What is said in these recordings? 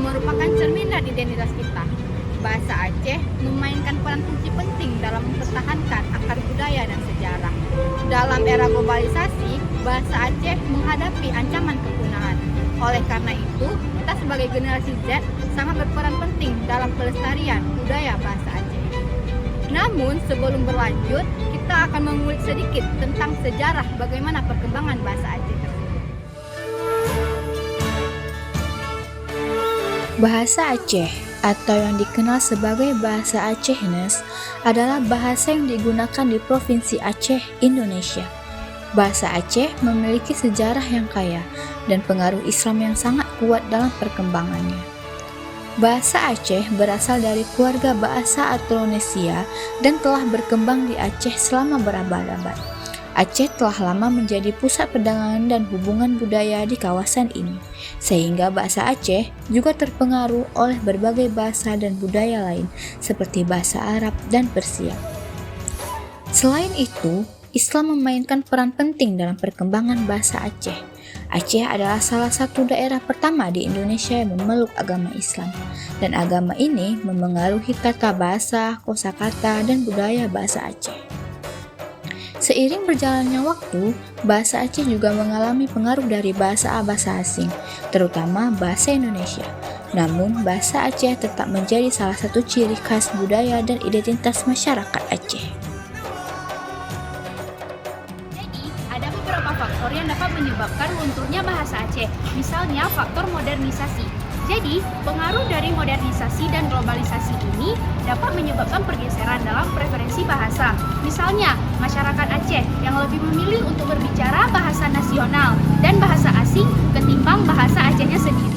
merupakan cermin dari identitas kita. Bahasa Aceh memainkan peran kunci penting dalam mempertahankan akar budaya dan sejarah. Dalam era globalisasi, bahasa Aceh menghadapi ancaman kepunahan. Oleh karena itu, kita sebagai generasi Z sangat berperan penting dalam pelestarian budaya bahasa Aceh. Namun, sebelum berlanjut, kita akan mengulik sedikit tentang sejarah bagaimana perkembangan bahasa Aceh tersebut. Bahasa Aceh atau yang dikenal sebagai bahasa Acehnes adalah bahasa yang digunakan di Provinsi Aceh, Indonesia. Bahasa Aceh memiliki sejarah yang kaya dan pengaruh Islam yang sangat kuat dalam perkembangannya. Bahasa Aceh berasal dari keluarga bahasa Austronesia dan telah berkembang di Aceh selama berabad-abad. Aceh telah lama menjadi pusat perdagangan dan hubungan budaya di kawasan ini, sehingga bahasa Aceh juga terpengaruh oleh berbagai bahasa dan budaya lain seperti bahasa Arab dan Persia. Selain itu, Islam memainkan peran penting dalam perkembangan bahasa Aceh. Aceh adalah salah satu daerah pertama di Indonesia yang memeluk agama Islam, dan agama ini memengaruhi tata bahasa, kosakata, dan budaya bahasa Aceh. Seiring berjalannya waktu, bahasa Aceh juga mengalami pengaruh dari bahasa asing, terutama bahasa Indonesia. Namun, bahasa Aceh tetap menjadi salah satu ciri khas budaya dan identitas masyarakat Aceh. Jadi, ada beberapa faktor yang dapat menyebabkan lunturnya bahasa Aceh, misalnya faktor modernisasi. Jadi, pengaruh dari modernisasi dan globalisasi ini dapat menyebabkan pergeseran dalam preferensi bahasa. Misalnya, masyarakat Aceh yang lebih memilih untuk berbicara bahasa nasional dan bahasa asing ketimbang bahasa Acehnya sendiri.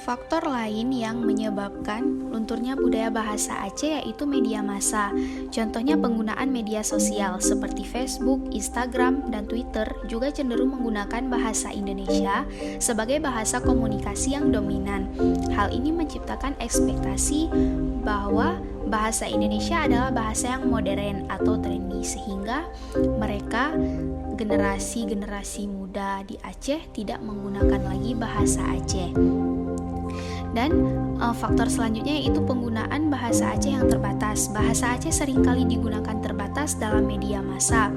Faktor lain yang menyebabkan lunturnya budaya bahasa Aceh yaitu media massa. Contohnya penggunaan media sosial seperti Facebook, Instagram, dan Twitter juga cenderung menggunakan bahasa Indonesia sebagai bahasa komunikasi yang dominan. Hal ini menciptakan ekspektasi bahwa bahasa Indonesia adalah bahasa yang modern atau trendy, sehingga mereka generasi-generasi muda di Aceh tidak menggunakan lagi bahasa Aceh. Dan faktor selanjutnya yaitu penggunaan bahasa Aceh yang terbatas. Bahasa Aceh seringkali digunakan terbatas dalam media massa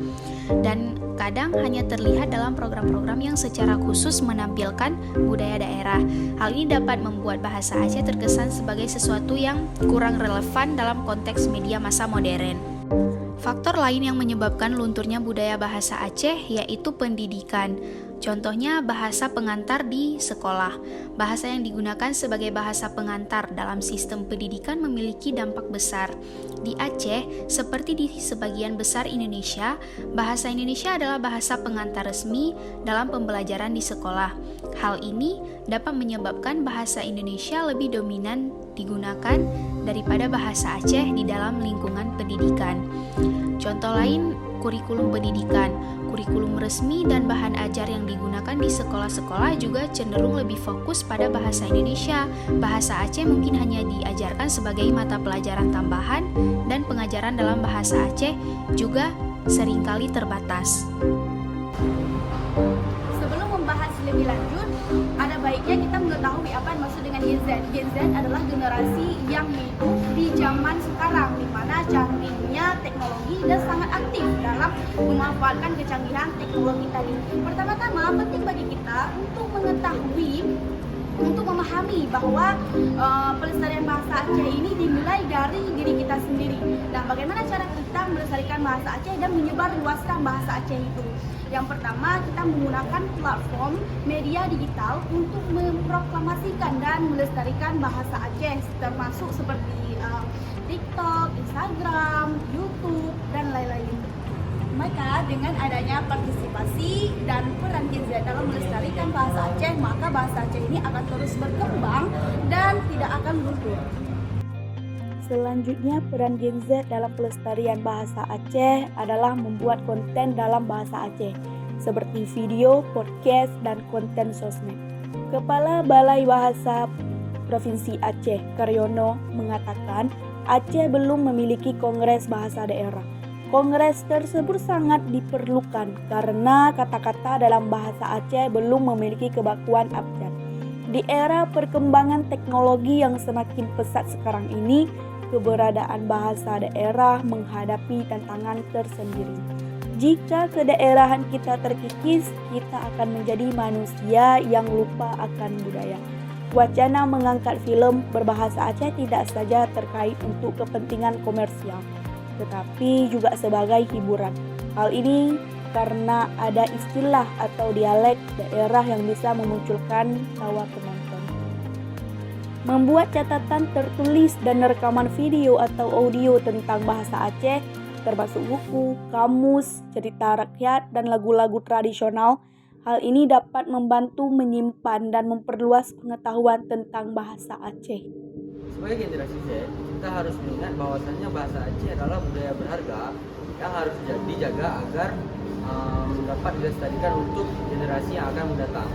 dan kadang hanya terlihat dalam program-program yang secara khusus menampilkan budaya daerah. Hal ini dapat membuat bahasa Aceh terkesan sebagai sesuatu yang kurang relevan dalam konteks media massa modern. Faktor lain yang menyebabkan lunturnya budaya bahasa Aceh yaitu pendidikan. Contohnya bahasa pengantar di sekolah. Bahasa yang digunakan sebagai bahasa pengantar dalam sistem pendidikan memiliki dampak besar. Di Aceh, seperti di sebagian besar Indonesia, bahasa Indonesia adalah bahasa pengantar resmi dalam pembelajaran di sekolah. Hal ini dapat menyebabkan bahasa Indonesia lebih dominan digunakan daripada bahasa Aceh di dalam lingkungan pendidikan. Contoh lain, kurikulum pendidikan. Kurikulum resmi dan bahan ajar yang digunakan di sekolah-sekolah juga cenderung lebih fokus pada bahasa Indonesia. Bahasa Aceh mungkin hanya diajarkan sebagai mata pelajaran tambahan dan pengajaran dalam bahasa Aceh juga seringkali terbatas. Sebelum membahas lebih lanjut, ada baiknya kita mengetahui apa yang maksud dengan Gen Z. Gen Z adalah generasi yang hidup di zaman sekarang, di mana canggihnya teknologi dan sangat aktif dalam memanfaatkan kecanggihan teknologi tadi. Pertama-tama, penting bagi kita untuk mengetahui, untuk memahami bahwa pelestarian bahasa Aceh ini dimulai dari diri kita sendiri. Dan bagaimana cara kita melestarikan bahasa Aceh dan menyebarluaskan bahasa Aceh itu? Yang pertama, kita menggunakan platform media digital untuk memproklamasikan dan melestarikan bahasa Aceh, termasuk seperti TikTok, Instagram, YouTube, dan lain-lain. Maka dengan adanya partisipasi dan peran Gen Z dalam melestarikan bahasa Aceh, maka bahasa Aceh ini akan terus berkembang dan tidak akan luntur. Selanjutnya, peran Gen Z dalam pelestarian bahasa Aceh adalah membuat konten dalam bahasa Aceh, seperti video, podcast, dan konten sosmed. Kepala Balai Bahasa Provinsi Aceh, Karyono, mengatakan Aceh belum memiliki kongres bahasa daerah. Kongres tersebut sangat diperlukan karena kata-kata dalam bahasa Aceh belum memiliki kebakuan abjad. Di era perkembangan teknologi yang semakin pesat sekarang ini, keberadaan bahasa daerah menghadapi tantangan tersendiri. Jika kedaerahan kita terkikis, kita akan menjadi manusia yang lupa akan budaya. Wacana mengangkat film berbahasa Aceh tidak saja terkait untuk kepentingan komersial, tetapi juga sebagai hiburan. Hal ini karena ada istilah atau dialek daerah yang bisa memunculkan tawa penonton. Membuat catatan tertulis dan rekaman video atau audio tentang bahasa Aceh, termasuk buku, kamus, cerita rakyat, dan lagu-lagu tradisional. Hal ini dapat membantu menyimpan dan memperluas pengetahuan tentang bahasa Aceh. Sebagai generasi Z, kita harus mengingat bahwasannya bahasa Aceh adalah budaya berharga yang harus dijaga agar dapat dilestarikan untuk generasi yang akan mendatang.